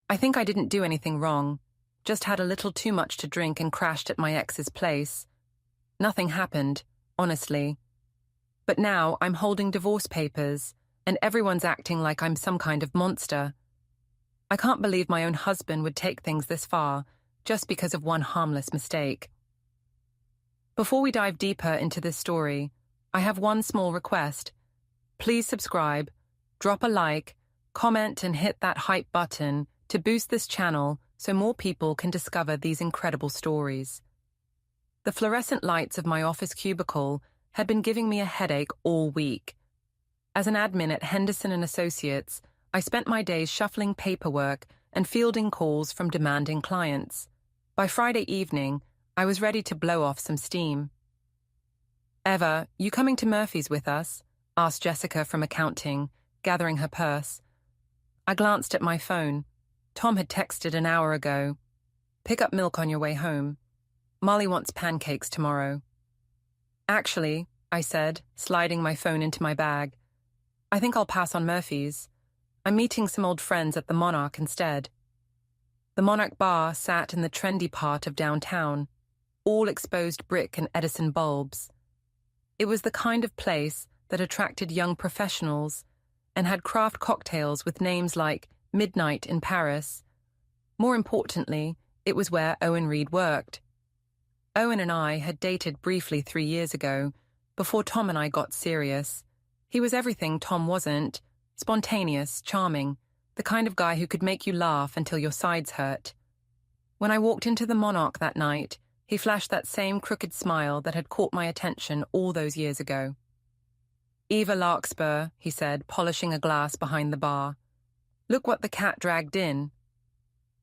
I think I didn't do anything wrong, just had a little too much to drink and crashed at my ex's place. Nothing happened, honestly. But now I'm holding divorce papers, and everyone's acting like I'm some kind of monster. I can't believe my own husband would take things this far, just because of one harmless mistake. Before we dive deeper into this story, I have one small request. Please subscribe, drop a like, comment and hit that hype button to boost this channel so more people can discover these incredible stories. The fluorescent lights of my office cubicle had been giving me a headache all week. As an admin at Henderson & Associates, I spent my days shuffling paperwork and fielding calls from demanding clients. By Friday evening, I was ready to blow off some steam. "Eva, you coming to Murphy's with us?" asked Jessica from accounting, gathering her purse. I glanced at my phone. Tom had texted an hour ago. "Pick up milk on your way home. Molly wants pancakes tomorrow." "Actually," I said, sliding my phone into my bag, "I think I'll pass on Murphy's. I'm meeting some old friends at the Monarch instead." The Monarch Bar sat in the trendy part of downtown, all exposed brick and Edison bulbs. It was the kind of place that attracted young professionals and had craft cocktails with names like Midnight in Paris. More importantly, it was where Owen Reed worked. Owen and I had dated briefly 3 years ago, before Tom and I got serious. He was everything Tom wasn't: spontaneous, charming, the kind of guy who could make you laugh until your sides hurt. When I walked into the Monarch that night, he flashed that same crooked smile that had caught my attention all those years ago. "Eva Larkspur," he said, polishing a glass behind the bar. "Look what the cat dragged in."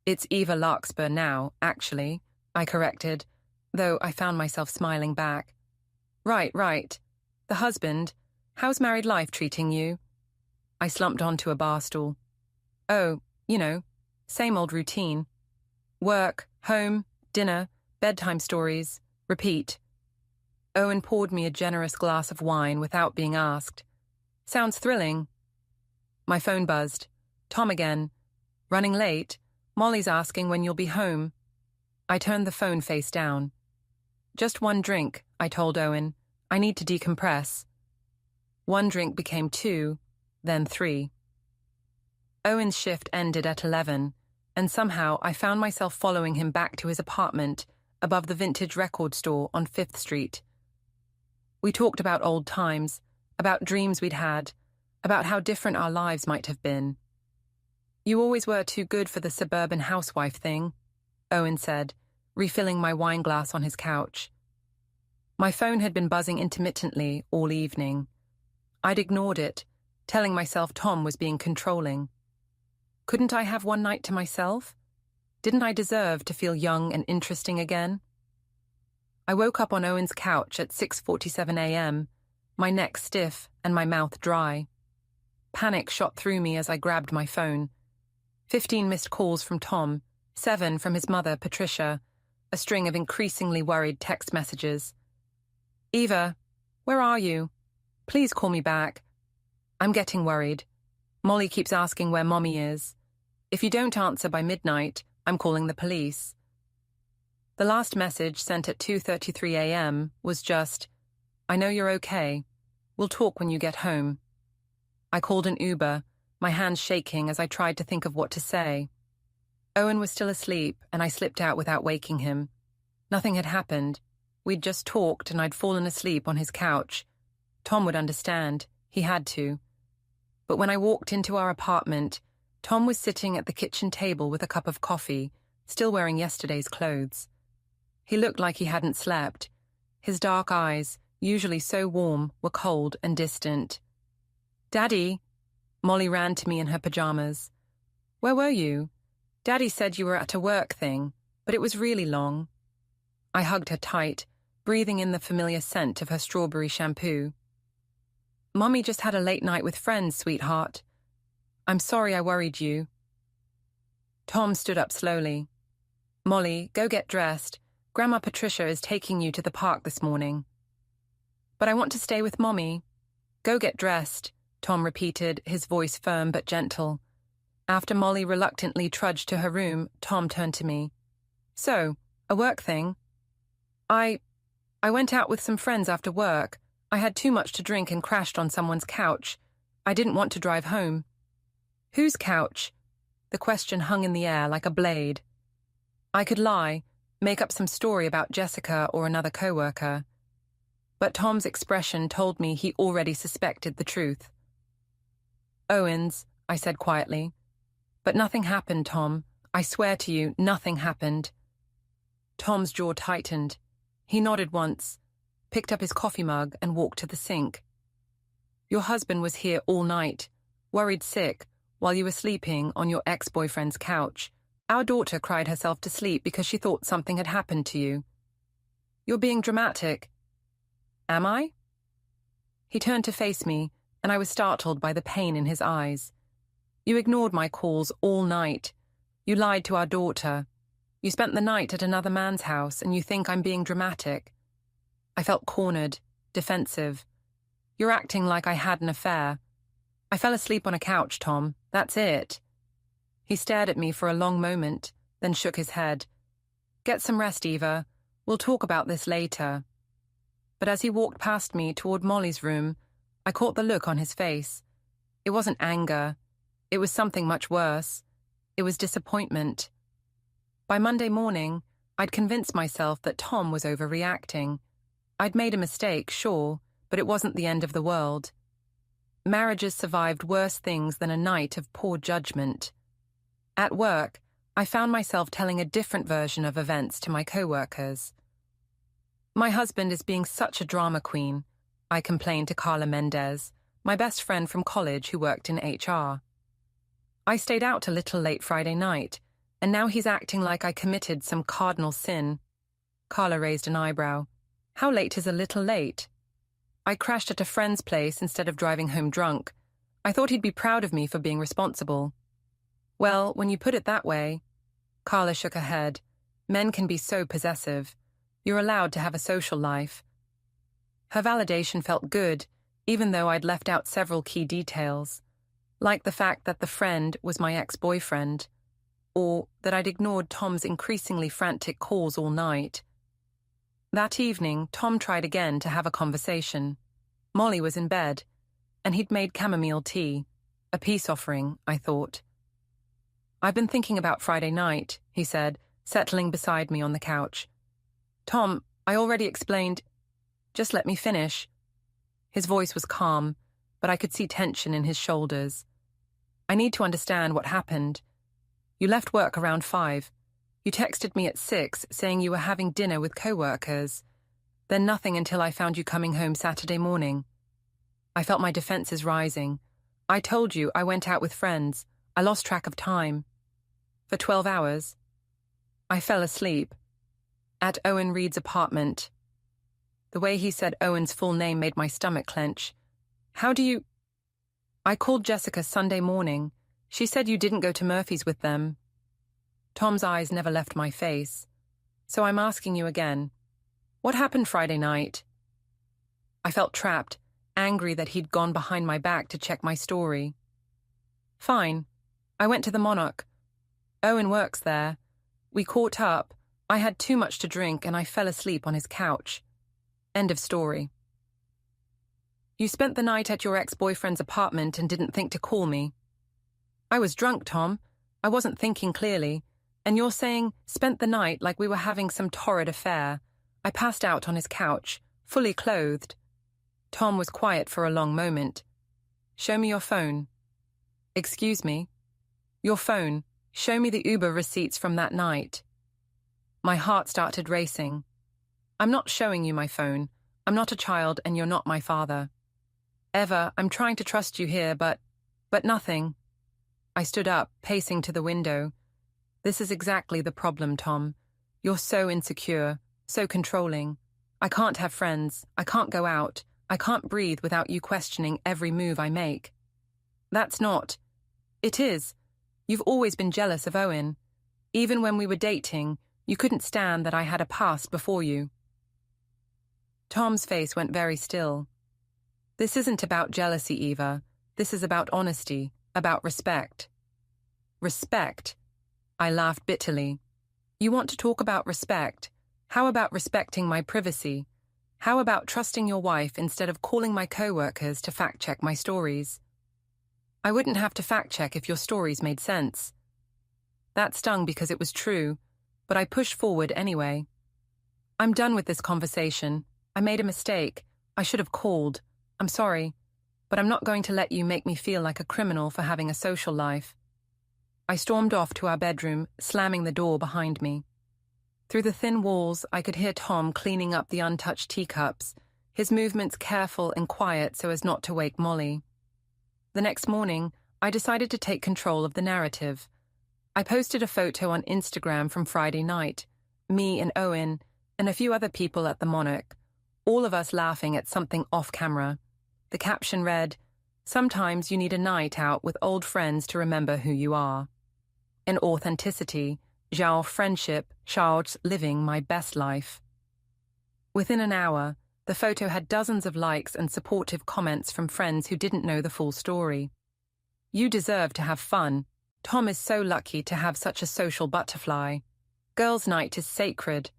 "It's Eva Larkspur now, actually," I corrected, though I found myself smiling back. Right. The husband. How's married life treating you?" I slumped onto a bar stool. "Oh, same old routine. Work, home, dinner, bedtime stories, repeat." Owen poured me a generous glass of wine without being asked. "Sounds thrilling." My phone buzzed. Tom again. "Running late? Molly's asking when you'll be home." I turned the phone face down. "Just one drink," I told Owen. "I need to decompress." One drink became 2, then 3. Owen's shift ended at 11, and somehow I found myself following him back to his apartment above the vintage record store on 5th Street. We talked about old times, about dreams we'd had, about how different our lives might have been. "You always were too good for the suburban housewife thing," Owen said, refilling my wine glass on his couch. My phone had been buzzing intermittently all evening. I'd ignored it, telling myself Tom was being controlling. Couldn't I have one night to myself? Didn't I deserve to feel young and interesting again? I woke up on Owen's couch at 6:47 a.m., my neck stiff and my mouth dry. Panic shot through me as I grabbed my phone. 15 missed calls from Tom, 7 from his mother, Patricia, a string of increasingly worried text messages. "Eva, where are you? Please call me back. I'm getting worried. Molly keeps asking where Mommy is. If you don't answer by midnight, I'm calling the police." The last message, sent at 2:33 a.m., was just, "I know you're okay. We'll talk when you get home." I called an Uber, my hands shaking as I tried to think of what to say. Owen was still asleep, and I slipped out without waking him. Nothing had happened. We'd just talked, and I'd fallen asleep on his couch. Tom would understand. He had to. But when I walked into our apartment, Tom was sitting at the kitchen table with a cup of coffee, still wearing yesterday's clothes. He looked like he hadn't slept. His dark eyes, usually so warm, were cold and distant. "Daddy!" Molly ran to me in her pajamas. "Where were you? Daddy said you were at a work thing, but it was really long." I hugged her tight, breathing in the familiar scent of her strawberry shampoo. "Mommy just had a late night with friends, sweetheart. I'm sorry I worried you." Tom stood up slowly. "Molly, go get dressed. Grandma Patricia is taking you to the park this morning." "But I want to stay with Mommy." "Go get dressed," Tom repeated, his voice firm but gentle. After Molly reluctantly trudged to her room, Tom turned to me. So, a work thing? I went out with some friends after work. I had too much to drink and crashed on someone's couch. I didn't want to drive home. Whose couch? The question hung in the air like a blade. I could lie, make up some story about Jessica or another coworker. But Tom's expression told me he already suspected the truth. Owen's, I said quietly. But nothing happened, Tom. I swear to you, nothing happened. Tom's jaw tightened. He nodded once, picked up his coffee mug and walked to the sink. Your husband was here all night, worried sick, while you were sleeping on your ex-boyfriend's couch. Our daughter cried herself to sleep because she thought something had happened to you. You're being dramatic. Am I? He turned to face me, and I was startled by the pain in his eyes. You ignored my calls all night. You lied to our daughter. You spent the night at another man's house, and you think I'm being dramatic. I felt cornered, defensive. You're acting like I had an affair. I fell asleep on a couch, Tom. That's it. He stared at me for a long moment, then shook his head. Get some rest, Eva. We'll talk about this later. But as he walked past me toward Molly's room, I caught the look on his face. It wasn't anger. It was something much worse. It was disappointment. By Monday morning, I'd convinced myself that Tom was overreacting. I'd made a mistake, sure, but it wasn't the end of the world. Marriages survived worse things than a night of poor judgment. At work, I found myself telling a different version of events to my coworkers. My husband is being such a drama queen, I complained to Carla Mendez, my best friend from college who worked in HR. I stayed out a little late Friday night, and now he's acting like I committed some cardinal sin. Carla raised an eyebrow. How late is a little late? I crashed at a friend's place instead of driving home drunk. I thought he'd be proud of me for being responsible. Well, when you put it that way, Carla shook her head. Men can be so possessive. You're allowed to have a social life. Her validation felt good, even though I'd left out several key details, like the fact that the friend was my ex-boyfriend, or that I'd ignored Tom's increasingly frantic calls all night. That evening, Tom tried again to have a conversation. Molly was in bed, and he'd made chamomile tea. A peace offering, I thought. I've been thinking about Friday night, he said, settling beside me on the couch. Tom, I already explained. Just let me finish. His voice was calm, but I could see tension in his shoulders. I need to understand what happened. You left work around 5. You texted me at 6 saying you were having dinner with coworkers. Then nothing until I found you coming home Saturday morning. I felt my defenses rising. I told you I went out with friends. I lost track of time. For 12 hours. I fell asleep. At Owen Reed's apartment. The way he said Owen's full name made my stomach clench. How do you... I called Jessica Sunday morning. She said you didn't go to Murphy's with them. Tom's eyes never left my face. So I'm asking you again. What happened Friday night? I felt trapped, angry that he'd gone behind my back to check my story. Fine. I went to the Monarch. Owen works there. We caught up. I had too much to drink and I fell asleep on his couch. End of story. You spent the night at your ex-boyfriend's apartment and didn't think to call me. I was drunk, Tom. I wasn't thinking clearly. And you're saying, spent the night like we were having some torrid affair. I passed out on his couch, fully clothed. Tom was quiet for a long moment. Show me your phone. Excuse me? Your phone. Show me the Uber receipts from that night. My heart started racing. I'm not showing you my phone. I'm not a child and you're not my father. Eva, I'm trying to trust you here, but nothing. I stood up, pacing to the window. This is exactly the problem, Tom. You're so insecure, so controlling. I can't have friends. I can't go out. I can't breathe without you questioning every move I make. That's not. It is. You've always been jealous of Owen. Even when we were dating, you couldn't stand that I had a past before you. Tom's face went very still. This isn't about jealousy, Eva. This is about honesty, about respect. Respect? I laughed bitterly. You want to talk about respect? How about respecting my privacy? How about trusting your wife instead of calling my co-workers to fact-check my stories? I wouldn't have to fact-check if your stories made sense. That stung because it was true, but I pushed forward anyway. I'm done with this conversation. I made a mistake. I should have called. I'm sorry, but I'm not going to let you make me feel like a criminal for having a social life. I stormed off to our bedroom, slamming the door behind me. Through the thin walls, I could hear Tom cleaning up the untouched teacups, his movements careful and quiet so as not to wake Molly. The next morning, I decided to take control of the narrative. I posted a photo on Instagram from Friday night, me and Owen, and a few other people at the Monarch, all of us laughing at something off-camera. The caption read, "Sometimes you need a night out with old friends to remember who you are." In authenticity, Zhao friendship, Zhao's living my best life. Within an hour, the photo had dozens of likes and supportive comments from friends who didn't know the full story. You deserve to have fun. Tom is so lucky to have such a social butterfly. Girls' night is sacred.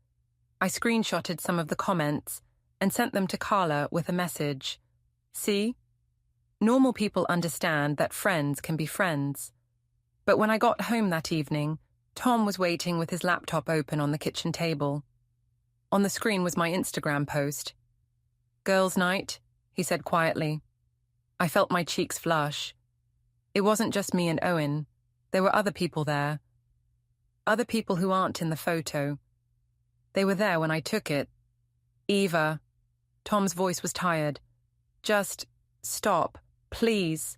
I screenshotted some of the comments and sent them to Carla with a message. See? Normal people understand that friends can be friends. But when I got home that evening, Tom was waiting with his laptop open on the kitchen table. On the screen was my Instagram post. "Girls' night," he said quietly. I felt my cheeks flush. It wasn't just me and Owen. There were other people there. Other people who aren't in the photo. They were there when I took it. "Eva." Tom's voice was tired. "Just stop, please."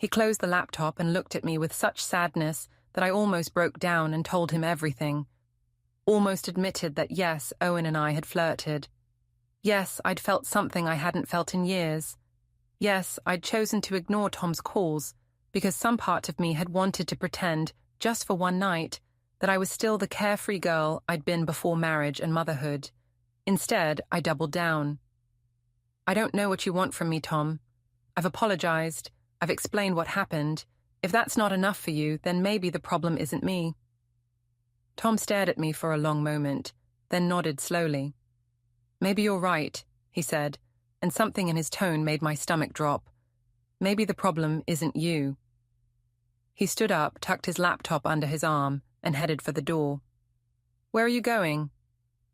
He closed the laptop and looked at me with such sadness that I almost broke down and told him everything. Almost admitted that yes, Owen and I had flirted. Yes, I'd felt something I hadn't felt in years. Yes, I'd chosen to ignore Tom's calls because some part of me had wanted to pretend, just for one night, that I was still the carefree girl I'd been before marriage and motherhood. Instead, I doubled down. "I don't know what you want from me, Tom. I've apologized. I've explained what happened. If that's not enough for you, then maybe the problem isn't me." Tom stared at me for a long moment, then nodded slowly. "Maybe you're right," he said, and something in his tone made my stomach drop. "Maybe the problem isn't you." He stood up, tucked his laptop under his arm, and headed for the door. "Where are you going?"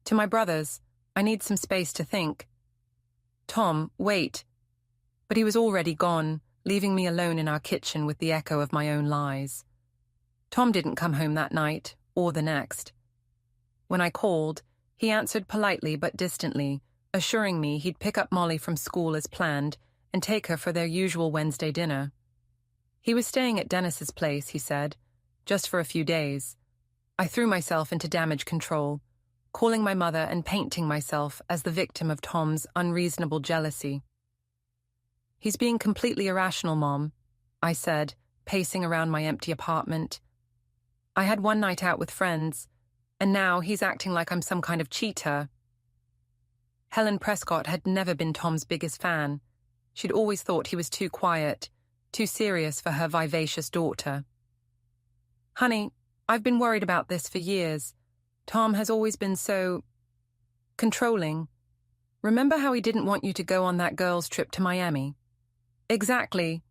"To my brother's. I need some space to think." "Tom, wait." But he was already gone, leaving me alone in our kitchen with the echo of my own lies. Tom didn't come home that night, or the next. When I called, he answered politely but distantly, assuring me he'd pick up Molly from school as planned and take her for their usual Wednesday dinner. He was staying at Dennis's place, he said, just for a few days. I threw myself into damage control, calling my mother and painting myself as the victim of Tom's unreasonable jealousy. "He's being completely irrational, Mom," I said, pacing around my empty apartment. "I had one night out with friends, and now he's acting like I'm some kind of cheater." Helen Prescott had never been Tom's biggest fan. She'd always thought he was too quiet, too serious for her vivacious daughter. "Honey, I've been worried about this for years. Tom has always been so controlling. Remember how he didn't want you to go on that girls' trip to Miami?" "Exactly."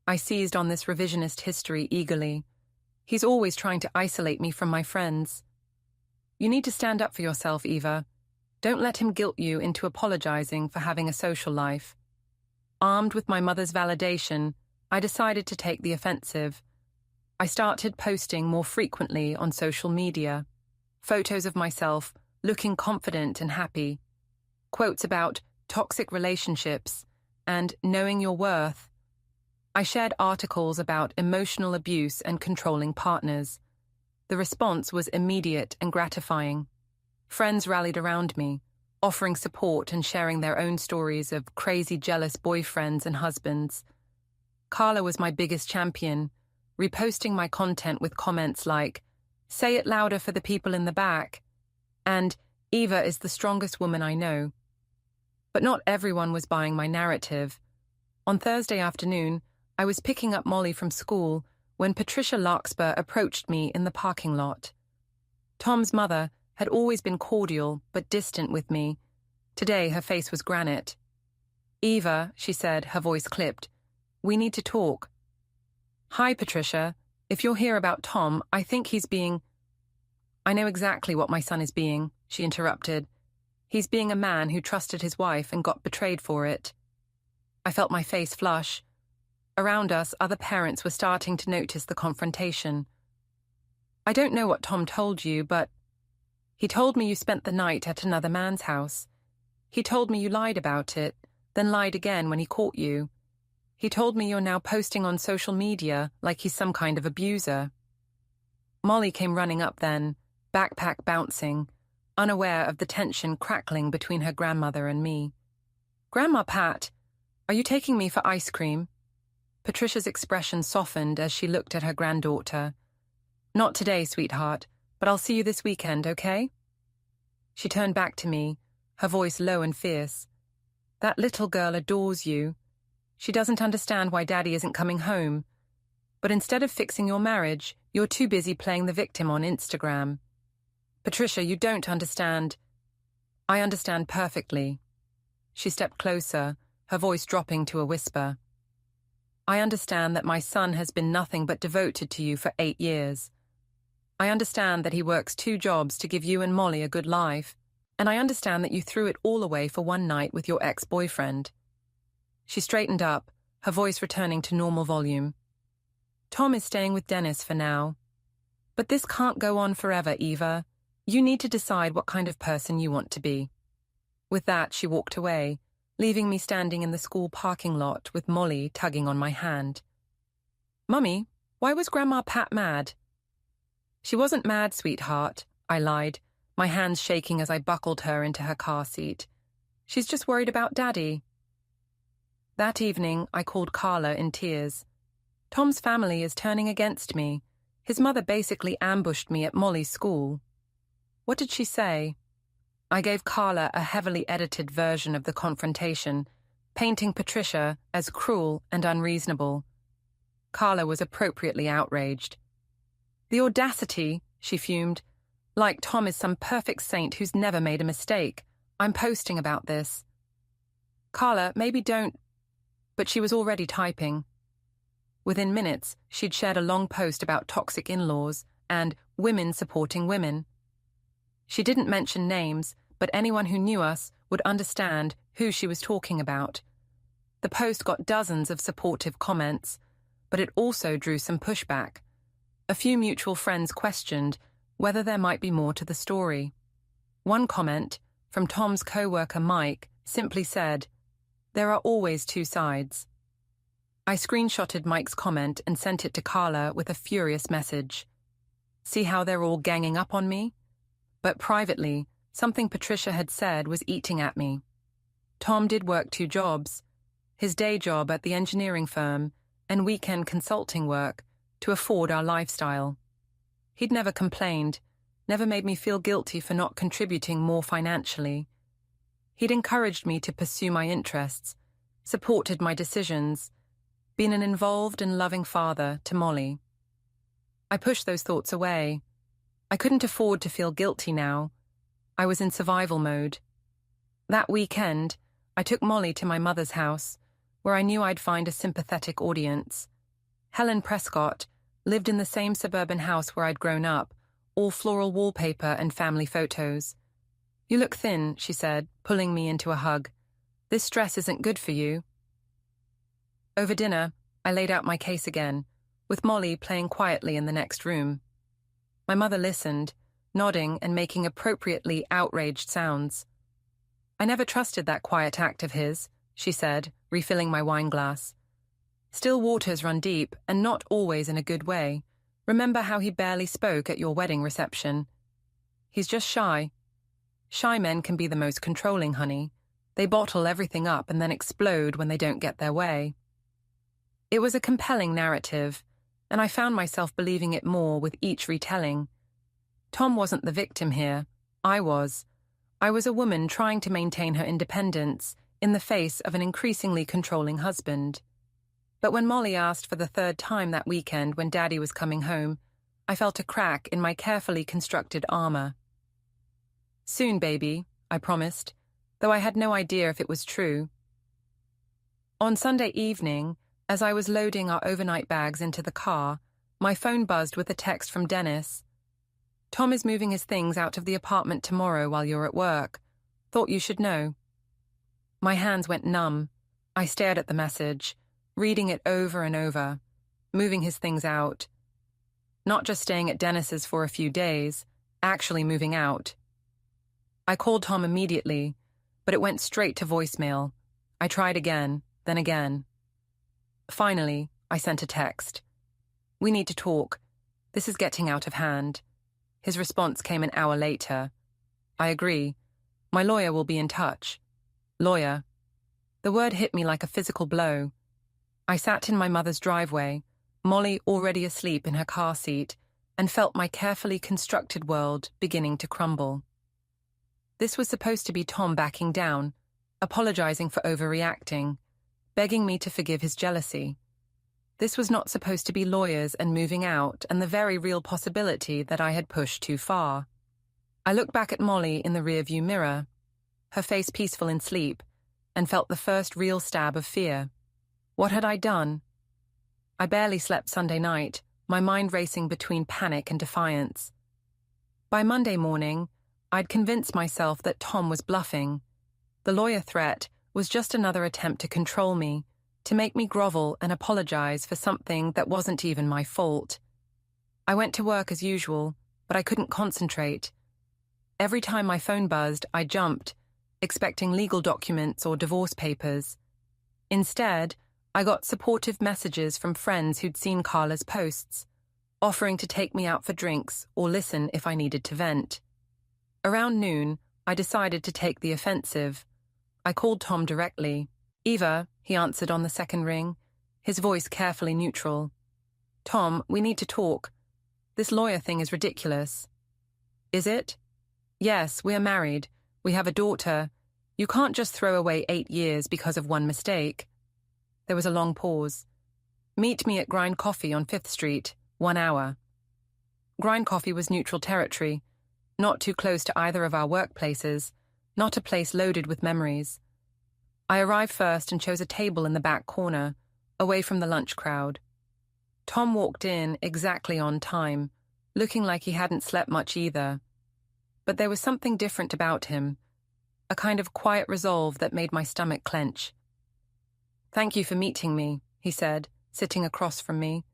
I seized on this revisionist history eagerly. "He's always trying to isolate me from my friends." "You need to stand up for yourself, Eva. Don't let him guilt you into apologizing for having a social life." Armed with my mother's validation, I decided to take the offensive. I started posting more frequently on social media. Photos of myself, looking confident and happy. Quotes about toxic relationships and knowing your worth. I shared articles about emotional abuse and controlling partners. The response was immediate and gratifying. Friends rallied around me, offering support and sharing their own stories of crazy jealous boyfriends and husbands. Carla was my biggest champion, reposting my content with comments like, "Say it louder for the people in the back," and "Eva is the strongest woman I know." But not everyone was buying my narrative. On Thursday afternoon, I was picking up Molly from school when Patricia Larkspur approached me in the parking lot. Tom's mother had always been cordial but distant with me. Today her face was granite. "Eva," she said, her voice clipped, "we need to talk." "Hi, Patricia. If you're here about Tom, I think he's being—" "I know exactly what my son is being," she interrupted. "He's being a man who trusted his wife and got betrayed for it." I felt my face flush. Around us, other parents were starting to notice the confrontation. "I don't know what Tom told you, but he told me you spent the night at another man's house. He told me you lied about it, then lied again when he caught you. He told me you're now posting on social media like he's some kind of abuser." Molly came running up then, backpack bouncing, unaware of the tension crackling between her grandmother and me. "Grandma Pat, are you taking me for ice cream?" Patricia's expression softened as she looked at her granddaughter. "Not today, sweetheart, but I'll see you this weekend, okay?" She turned back to me, her voice low and fierce. "That little girl adores you. She doesn't understand why Daddy isn't coming home. But instead of fixing your marriage, you're too busy playing the victim on Instagram. Patricia, you don't understand." "I understand perfectly." She stepped closer, her voice dropping to a whisper. "I understand that my son has been nothing but devoted to you for 8 years. I understand that he works 2 jobs to give you and Molly a good life, and I understand that you threw it all away for one night with your ex-boyfriend." She straightened up, her voice returning to normal volume. "Tom is staying with Dennis for now. But this can't go on forever, Eva. You need to decide what kind of person you want to be." With that, she walked away, leaving me standing in the school parking lot with Molly tugging on my hand. "Mummy, why was Grandma Pat mad?" "She wasn't mad, sweetheart," I lied, my hands shaking as I buckled her into her car seat. "She's just worried about Daddy." That evening, I called Carla in tears. "Tom's family is turning against me. His mother basically ambushed me at Molly's school." "What did she say?" I gave Carla a heavily edited version of the confrontation, painting Patricia as cruel and unreasonable. Carla was appropriately outraged. "The audacity," she fumed. "Like Tom is some perfect saint who's never made a mistake. I'm posting about this." "Carla, maybe don't—" But she was already typing. Within minutes, she'd shared a long post about toxic in-laws and women supporting women. She didn't mention names, but anyone who knew us would understand who she was talking about. The post got dozens of supportive comments, but it also drew some pushback. A few mutual friends questioned whether there might be more to the story. One comment, from Tom's co-worker Mike, simply said, "There are always 2 sides." I screenshotted Mike's comment and sent it to Carla with a furious message. "See how they're all ganging up on me?" But privately, something Patricia had said was eating at me. Tom did work 2 jobs, his day job at the engineering firm and weekend consulting work, to afford our lifestyle. He'd never complained, never made me feel guilty for not contributing more financially. He'd encouraged me to pursue my interests, supported my decisions, been an involved and loving father to Molly. I pushed those thoughts away. I couldn't afford to feel guilty now. I was in survival mode. That weekend, I took Molly to my mother's house, where I knew I'd find a sympathetic audience. Helen Prescott lived in the same suburban house where I'd grown up, all floral wallpaper and family photos. "You look thin," she said, pulling me into a hug. "This stress isn't good for you." Over dinner, I laid out my case again, with Molly playing quietly in the next room. My mother listened, nodding and making appropriately outraged sounds. "I never trusted that quiet act of his," she said, refilling my wine glass. "Still waters run deep, and not always in a good way. Remember how he barely spoke at your wedding reception? He's just shy. Shy men can be the most controlling, honey. They bottle everything up and then explode when they don't get their way." It was a compelling narrative, and I found myself believing it more with each retelling. Tom wasn't the victim here. I was. I was a woman trying to maintain her independence in the face of an increasingly controlling husband. But when Molly asked for the third time that weekend when Daddy was coming home, I felt a crack in my carefully constructed armor. "Soon, baby," I promised, though I had no idea if it was true. On Sunday evening, as I was loading our overnight bags into the car, my phone buzzed with a text from Dennis. "Tom is moving his things out of the apartment tomorrow while you're at work. Thought you should know." My hands went numb. I stared at the message, reading it over and over. Moving his things out. Not just staying at Dennis's for a few days, actually moving out. I called Tom immediately, but it went straight to voicemail. I tried again, then again. Finally, I sent a text. "We need to talk. This is getting out of hand." His response came an hour later. "I agree. My lawyer will be in touch." Lawyer. The word hit me like a physical blow. I sat in my mother's driveway, Molly already asleep in her car seat, and felt my carefully constructed world beginning to crumble. This was supposed to be Tom backing down, apologizing for overreacting, begging me to forgive his jealousy. This was not supposed to be lawyers and moving out and the very real possibility that I had pushed too far. I looked back at Molly in the rearview mirror, her face peaceful in sleep, and felt the first real stab of fear. What had I done? I barely slept Sunday night, my mind racing between panic and defiance. By Monday morning, I'd convinced myself that Tom was bluffing. The lawyer threat was just another attempt to control me, to make me grovel and apologize for something that wasn't even my fault. I went to work as usual, but I couldn't concentrate. Every time my phone buzzed, I jumped, expecting legal documents or divorce papers. Instead, I got supportive messages from friends who'd seen Carla's posts, offering to take me out for drinks or listen if I needed to vent. Around noon, I decided to take the offensive. I called Tom directly. "Eva," he answered on the second ring, his voice carefully neutral. "Tom, we need to talk. This lawyer thing is ridiculous." "Is it?" "Yes, we're married. We have a daughter. You can't just throw away 8 years because of one mistake." There was a long pause. "Meet me at Grind Coffee on 5th Street, 1 hour. Grind Coffee was neutral territory, not too close to either of our workplaces, not a place loaded with memories. I arrived first and chose a table in the back corner, away from the lunch crowd. Tom walked in exactly on time, looking like he hadn't slept much either. But there was something different about him, a kind of quiet resolve that made my stomach clench. "Thank you for meeting me," he said, sitting across from me.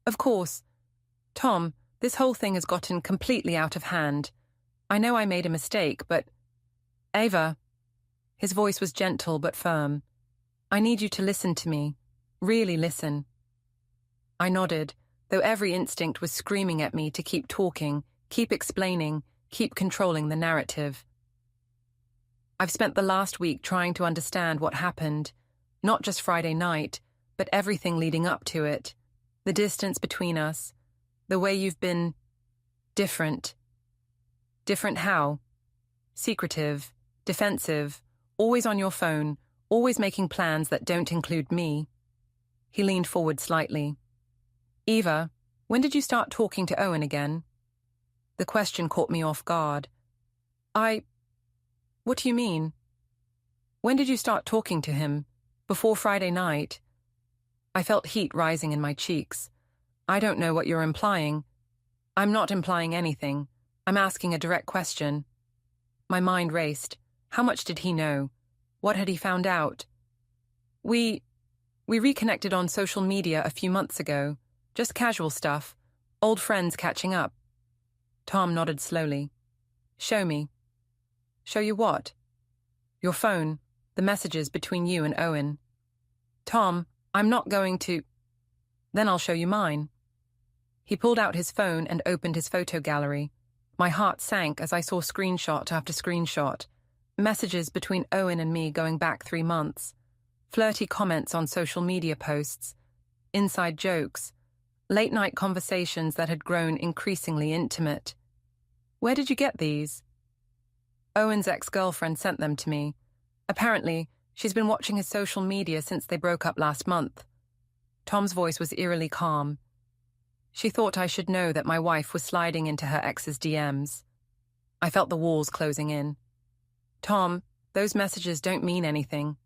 "Of course. Tom, this whole thing has gotten completely out of hand. I know I made a mistake, but... Eva," his voice was gentle but firm, "I need you to listen to me. Really listen." I nodded, though every instinct was screaming at me to keep talking, keep explaining, keep controlling the narrative. I've spent the last week trying to understand what happened, not just Friday night, but everything leading up to it. The distance between us, the way you've been... different. Different how? Secretive, defensive, always on your phone, always making plans that don't include me. He leaned forward slightly. "Eva, when did you start talking to Owen again?" The question caught me off guard. What do you mean? "When did you start talking to him? Before Friday night?" I felt heat rising in my cheeks. "I don't know what you're implying." "I'm not implying anything. I'm asking a direct question." My mind raced. How much did he know? What had he found out? We reconnected on social media a few months ago. Just casual stuff. Old friends catching up. Tom nodded slowly. "Show me." "Show you what?" "Your phone. The messages between you and Owen." "Tom, I'm not going to..." "Then I'll show you mine." He pulled out his phone and opened his photo gallery. My heart sank as I saw screenshot after screenshot. Messages between Owen and me going back 3 months. Flirty comments on social media posts. Inside jokes. Late-night conversations that had grown increasingly intimate. "Where did you get these?" "Owen's ex-girlfriend sent them to me. Apparently, she's been watching his social media since they broke up last month." Tom's voice was eerily calm. She thought I should know that my wife was sliding into her ex's DMs. I felt the walls closing in. Tom, those messages don't mean anything.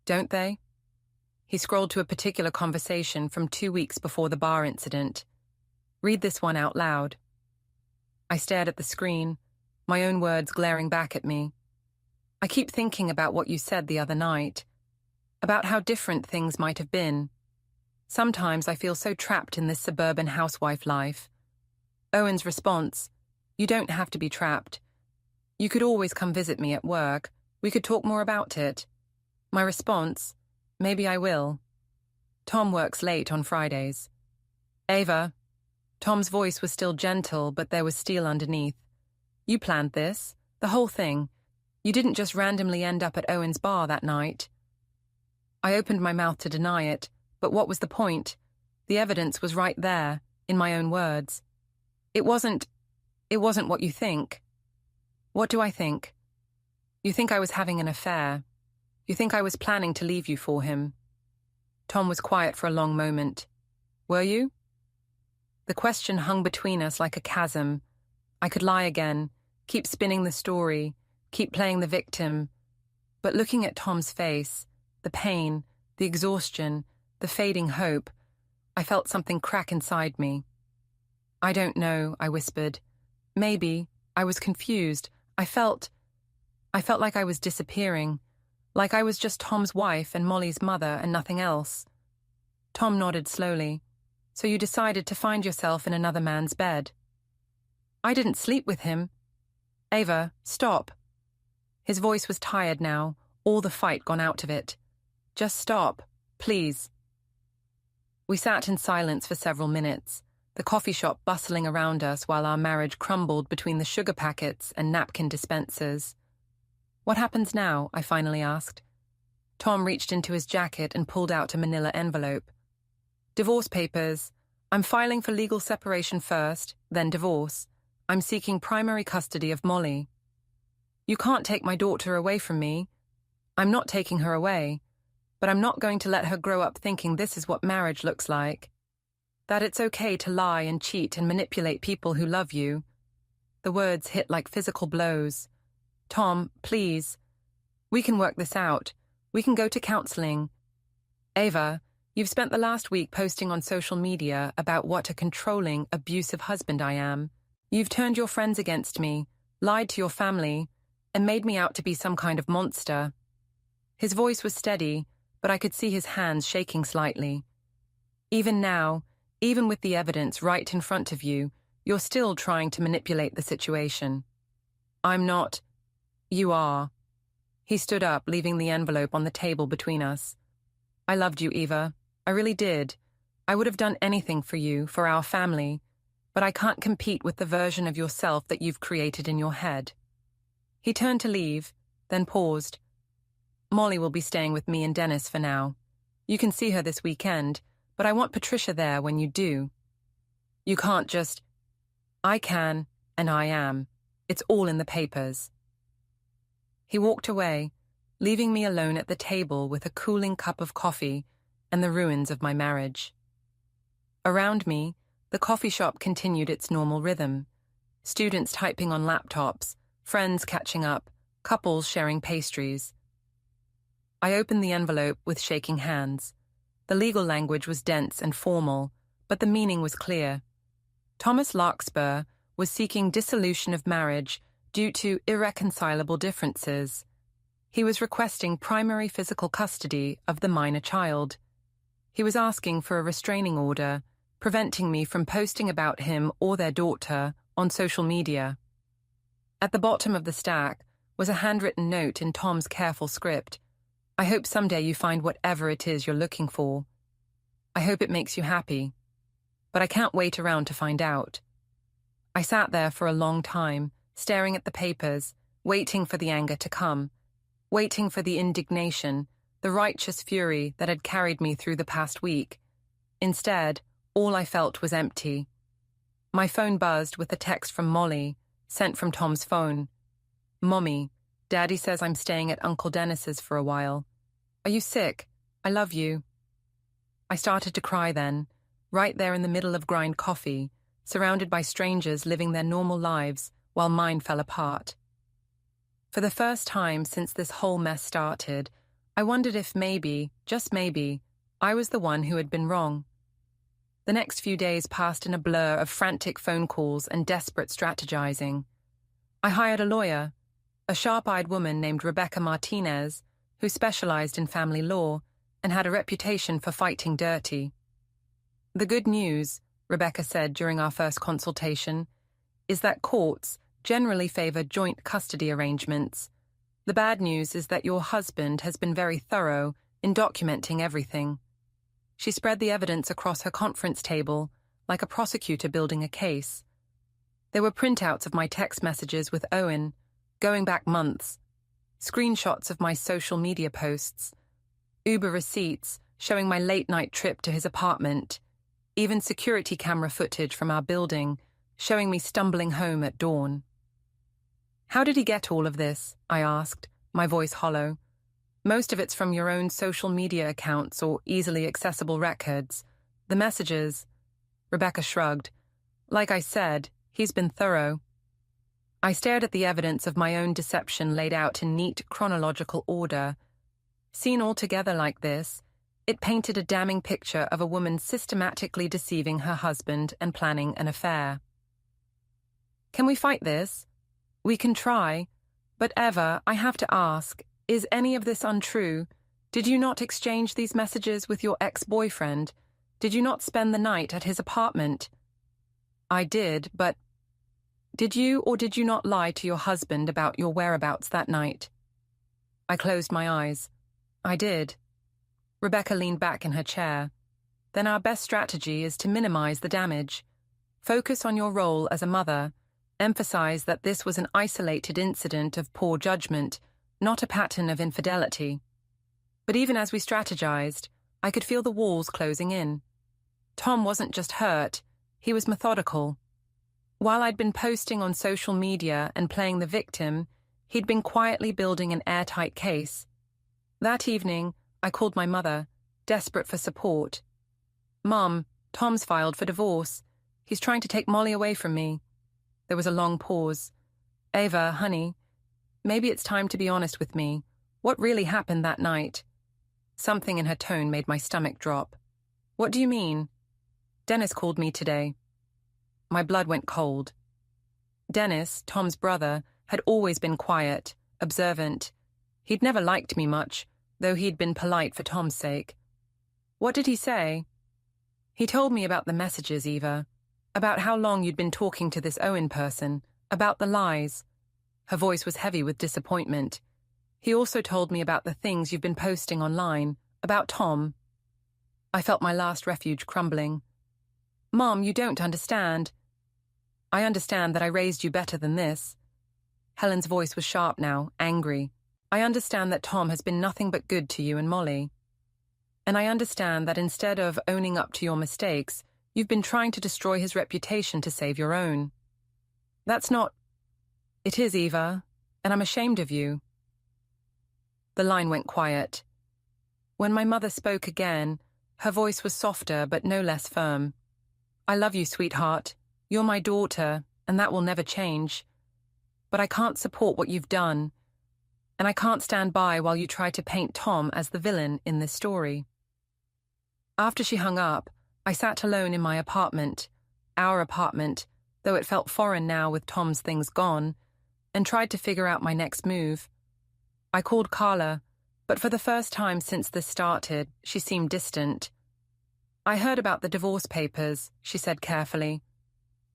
Don't they? He scrolled to a particular conversation from 2 weeks before the bar incident. Read this one out loud. I stared at the screen, my own words glaring back at me. I keep thinking about what you said the other night, about how different things might have been. Sometimes I feel so trapped in this suburban housewife life. Owen's response, you don't have to be trapped. You could always come visit me at work. We could talk more about it. My response, maybe I will. Tom works late on Fridays. Ava. Tom's voice was still gentle, but there was steel underneath. You planned this, the whole thing. You didn't just randomly end up at Owen's bar that night. I opened my mouth to deny it, but what was the point? The evidence was right there, in my own words. It wasn't what you think. What do I think? You think I was having an affair. You think I was planning to leave you for him. Tom was quiet for a long moment. Were you? The question hung between us like a chasm. I could lie again, keep spinning the story, keep playing the victim. But looking at Tom's face, the pain, the exhaustion, the fading hope, I felt something crack inside me. I don't know, I whispered. Maybe. I was confused. I felt like I was disappearing, like I was just Tom's wife and Molly's mother and nothing else. Tom nodded slowly. So you decided to find yourself in another man's bed. I didn't sleep with him. Ava, stop. His voice was tired now, all the fight gone out of it. Just stop, please. We sat in silence for several minutes, the coffee shop bustling around us while our marriage crumbled between the sugar packets and napkin dispensers. What happens now? I finally asked. Tom reached into his jacket and pulled out a manila envelope. Divorce papers. I'm filing for legal separation first, then divorce. I'm seeking primary custody of Molly. You can't take my daughter away from me. I'm not taking her away, but I'm not going to let her grow up thinking this is what marriage looks like. That it's okay to lie and cheat and manipulate people who love you. The words hit like physical blows. Tom, please. We can work this out. We can go to counseling. Ava, you've spent the last week posting on social media about what a controlling, abusive husband I am. You've turned your friends against me, lied to your family, and made me out to be some kind of monster. His voice was steady, but I could see his hands shaking slightly. Even now, even with the evidence right in front of you, you're still trying to manipulate the situation. I'm not. You are. He stood up, leaving the envelope on the table between us. I loved you, Eva. I really did. I would have done anything for you, for our family, but I can't compete with the version of yourself that you've created in your head. He turned to leave, then paused. Molly will be staying with me and Dennis for now. You can see her this weekend, but I want Patricia there when you do. You can't just... I can, and I am. It's all in the papers. He walked away, leaving me alone at the table with a cooling cup of coffee and the ruins of my marriage. Around me, the coffee shop continued its normal rhythm. Students typing on laptops, friends catching up, couples sharing pastries. I opened the envelope with shaking hands. The legal language was dense and formal, but the meaning was clear. Thomas Larkspur was seeking dissolution of marriage due to irreconcilable differences. He was requesting primary physical custody of the minor child. He was asking for a restraining order, preventing me from posting about him or their daughter on social media. At the bottom of the stack was a handwritten note in Tom's careful script. I hope someday you find whatever it is you're looking for. I hope it makes you happy. But I can't wait around to find out. I sat there for a long time, staring at the papers, waiting for the anger to come, waiting for the indignation, the righteous fury that had carried me through the past week. Instead, all I felt was empty. My phone buzzed with a text from Molly, sent from Tom's phone. Mommy, Daddy says I'm staying at Uncle Dennis's for a while. Are you sick? I love you. I started to cry then, right there in the middle of grind coffee, surrounded by strangers living their normal lives while mine fell apart. For the first time since this whole mess started, I wondered if maybe, just maybe, I was the one who had been wrong. The next few days passed in a blur of frantic phone calls and desperate strategizing. I hired a lawyer, a sharp-eyed woman named Rebecca Martinez, who specialized in family law and had a reputation for fighting dirty. The good news, Rebecca said during our first consultation, is that courts generally favor joint custody arrangements. The bad news is that your husband has been very thorough in documenting everything. She spread the evidence across her conference table like a prosecutor building a case. There were printouts of my text messages with Owen, going back months, screenshots of my social media posts, Uber receipts showing my late-night trip to his apartment, even security camera footage from our building showing me stumbling home at dawn. How did he get all of this? I asked, my voice hollow. Most of it's from your own social media accounts or easily accessible records. The messages. Rebecca shrugged. Like I said, he's been thorough. I stared at the evidence of my own deception laid out in neat chronological order. Seen all together like this, it painted a damning picture of a woman systematically deceiving her husband and planning an affair. Can we fight this? We can try, but Eva, I have to ask, is any of this untrue? Did you not exchange these messages with your ex-boyfriend? Did you not spend the night at his apartment? I did, but did you or did you not lie to your husband about your whereabouts that night? I closed my eyes. I did. Rebecca leaned back in her chair. Then our best strategy is to minimize the damage. Focus on your role as a mother. Emphasize that this was an isolated incident of poor judgment, not a pattern of infidelity. But even as we strategized, I could feel the walls closing in. Tom wasn't just hurt, he was methodical. While I'd been posting on social media and playing the victim, he'd been quietly building an airtight case. That evening, I called my mother, desperate for support. Mom, Tom's filed for divorce. He's trying to take Molly away from me. There was a long pause. Eva, honey, maybe it's time to be honest with me. What really happened that night? Something in her tone made my stomach drop. What do you mean? Dennis called me today. My blood went cold. Dennis, Tom's brother, had always been quiet, observant. He'd never liked me much, though he'd been polite for Tom's sake. What did he say? He told me about the messages, Eva, about how long you'd been talking to this Owen person, about the lies. Her voice was heavy with disappointment. He also told me about the things you've been posting online, about Tom. I felt my last refuge crumbling. Mom, you don't understand. I understand that I raised you better than this. Helen's voice was sharp now, angry. I understand that Tom has been nothing but good to you and Molly. And I understand that instead of owning up to your mistakes, you've been trying to destroy his reputation to save your own. That's not... It is, Eva, and I'm ashamed of you. The line went quiet. When my mother spoke again, her voice was softer but no less firm. I love you, sweetheart. You're my daughter, and that will never change. But I can't support what you've done, and I can't stand by while you try to paint Tom as the villain in this story. After she hung up, I sat alone in my apartment, our apartment, though it felt foreign now with Tom's things gone, and tried to figure out my next move. I called Carla, but for the first time since this started, she seemed distant. I heard about the divorce papers, she said carefully.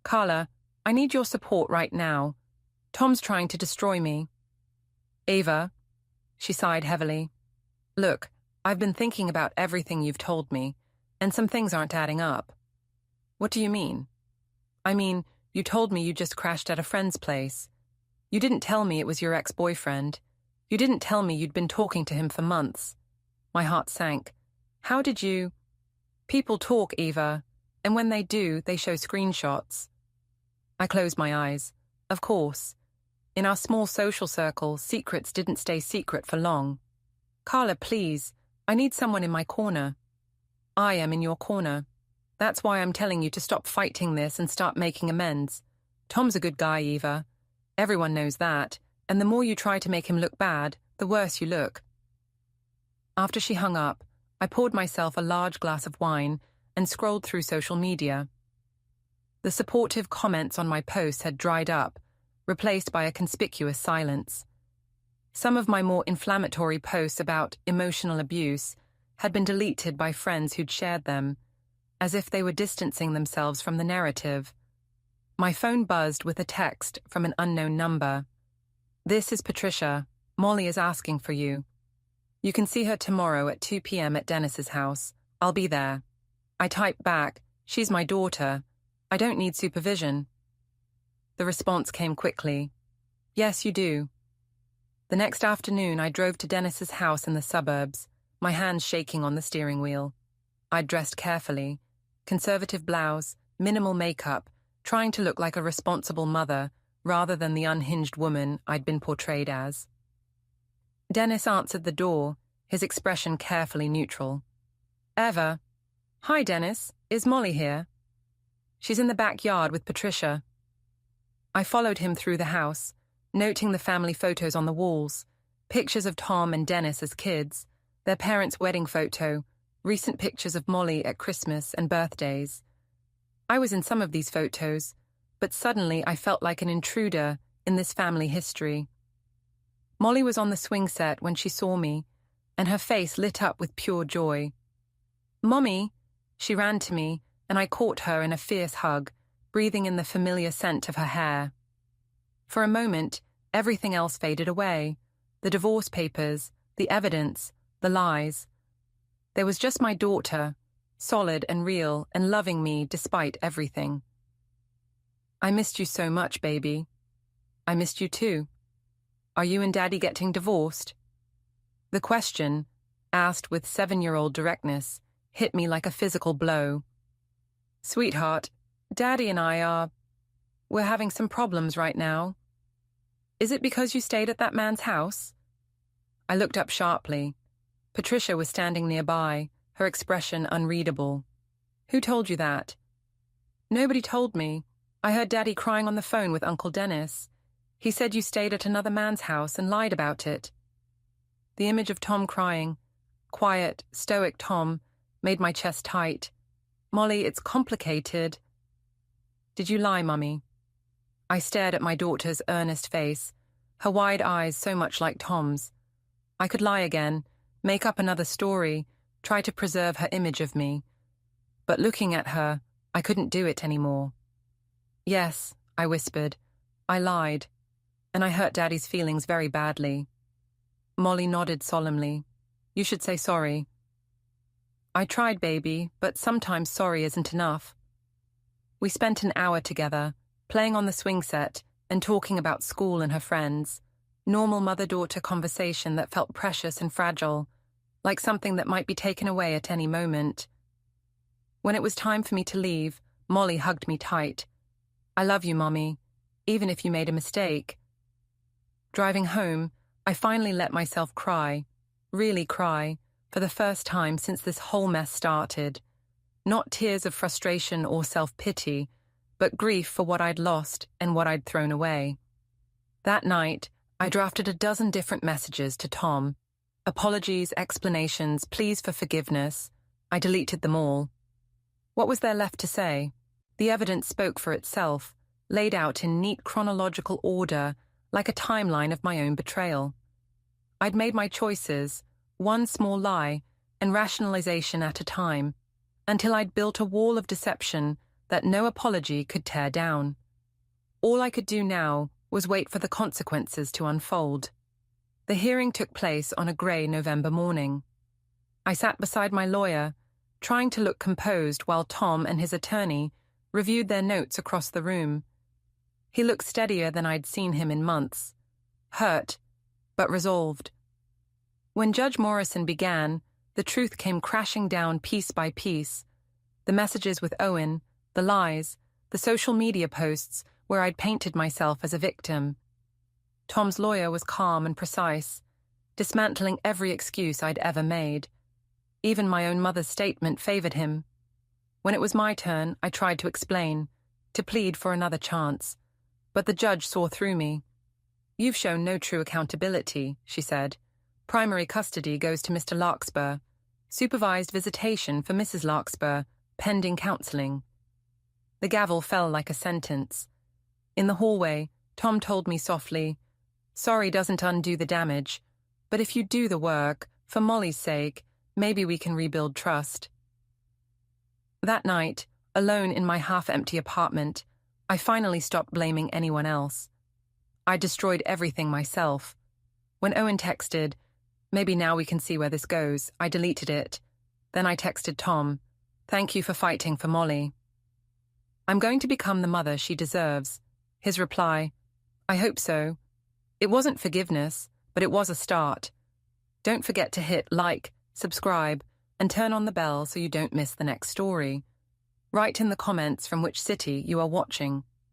Carla, I need your support right now. Tom's trying to destroy me. Ava, she sighed heavily. Look, I've been thinking about everything you've told me, and some things aren't adding up. What do you mean? I mean, you told me you just crashed at a friend's place. You didn't tell me it was your ex-boyfriend. You didn't tell me you'd been talking to him for months. My heart sank. How did you... People talk, Eva, and when they do, they show screenshots. I closed my eyes. Of course. In our small social circle, secrets didn't stay secret for long. Carla, please, I need someone in my corner. I am in your corner. That's why I'm telling you to stop fighting this and start making amends. Tom's a good guy, Eva. Everyone knows that, and the more you try to make him look bad, the worse you look. After she hung up, I poured myself a large glass of wine and scrolled through social media. The supportive comments on my posts had dried up, replaced by a conspicuous silence. Some of my more inflammatory posts about emotional abuse had been deleted by friends who'd shared them, as if they were distancing themselves from the narrative. My phone buzzed with a text from an unknown number. "This is Patricia. Molly is asking for you. You can see her tomorrow at 2 p.m. at Dennis's house. I'll be there." I typed back, "She's my daughter. I don't need supervision." The response came quickly. "Yes, you do." The next afternoon, I drove to Dennis's house in the suburbs, my hands shaking on the steering wheel. I'd dressed carefully, conservative blouse, minimal makeup, trying to look like a responsible mother rather than the unhinged woman I'd been portrayed as. Dennis answered the door, his expression carefully neutral. "Eva." "Hi, Dennis. Is Molly here?" "She's in the backyard with Patricia." I followed him through the house, noting the family photos on the walls, pictures of Tom and Dennis as kids, their parents' wedding photo, recent pictures of Molly at Christmas and birthdays. I was in some of these photos, but suddenly I felt like an intruder in this family history. Molly was on the swing set when she saw me, and her face lit up with pure joy. "Mommy!" She ran to me, and I caught her in a fierce hug, breathing in the familiar scent of her hair. For a moment, everything else faded away. The divorce papers, the evidence, the lies. There was just my daughter, solid and real and loving me despite everything. "I missed you so much, baby." "I missed you too. Are you and Daddy getting divorced?" The question, asked with 7-year-old directness, hit me like a physical blow. "Sweetheart, Daddy and we're having some problems right now." "Is it because you stayed at that man's house?" I looked up sharply. Patricia was standing nearby, her expression unreadable. "Who told you that?" "Nobody told me. I heard Daddy crying on the phone with Uncle Dennis. He said you stayed at another man's house and lied about it." The image of Tom crying, quiet, stoic Tom, made my chest tight. "Molly, it's complicated." "Did you lie, Mummy?" I stared at my daughter's earnest face, her wide eyes so much like Tom's. I could lie again, make up another story, try to preserve her image of me. But looking at her, I couldn't do it anymore. "Yes," I whispered, "I lied, and I hurt Daddy's feelings very badly." Molly nodded solemnly. "You should say sorry." "I tried, baby, but sometimes sorry isn't enough." We spent an hour together, playing on the swing set and talking about school and her friends. Normal mother-daughter conversation that felt precious and fragile, like something that might be taken away at any moment. When it was time for me to leave, Molly hugged me tight. "I love you, Mommy, even if you made a mistake." Driving home, I finally let myself cry, really cry, for the first time since this whole mess started. Not tears of frustration or self-pity, but grief for what I'd lost and what I'd thrown away. That night, I drafted a dozen different messages to Tom. Apologies, explanations, pleas for forgiveness. I deleted them all. What was there left to say? The evidence spoke for itself, laid out in neat chronological order, like a timeline of my own betrayal. I'd made my choices, one small lie, and rationalization at a time, until I'd built a wall of deception that no apology could tear down. All I could do now was wait for the consequences to unfold. The hearing took place on a grey November morning. I sat beside my lawyer, trying to look composed while Tom and his attorney reviewed their notes across the room. He looked steadier than I'd seen him in months, hurt, but resolved. When Judge Morrison began, the truth came crashing down piece by piece. The messages with Owen, the lies, the social media posts where I'd painted myself as a victim. Tom's lawyer was calm and precise, dismantling every excuse I'd ever made. Even my own mother's statement favored him. When it was my turn, I tried to explain, to plead for another chance. But the judge saw through me. "You've shown no true accountability," she said. "Primary custody goes to Mr. Larkspur. Supervised visitation for Mrs. Larkspur, pending counselling." The gavel fell like a sentence. In the hallway, Tom told me softly, "Sorry doesn't undo the damage, but if you do the work, for Molly's sake, maybe we can rebuild trust." That night, alone in my half-empty apartment, I finally stopped blaming anyone else. I destroyed everything myself. When Owen texted, "Maybe now we can see where this goes," I deleted it. Then I texted Tom, "Thank you for fighting for Molly." "I'm going to become the mother she deserves." His reply, "I hope so." It wasn't forgiveness, but it was a start. Don't forget to hit like, subscribe, and turn on the bell so you don't miss the next story. Write in the comments from which city you are watching.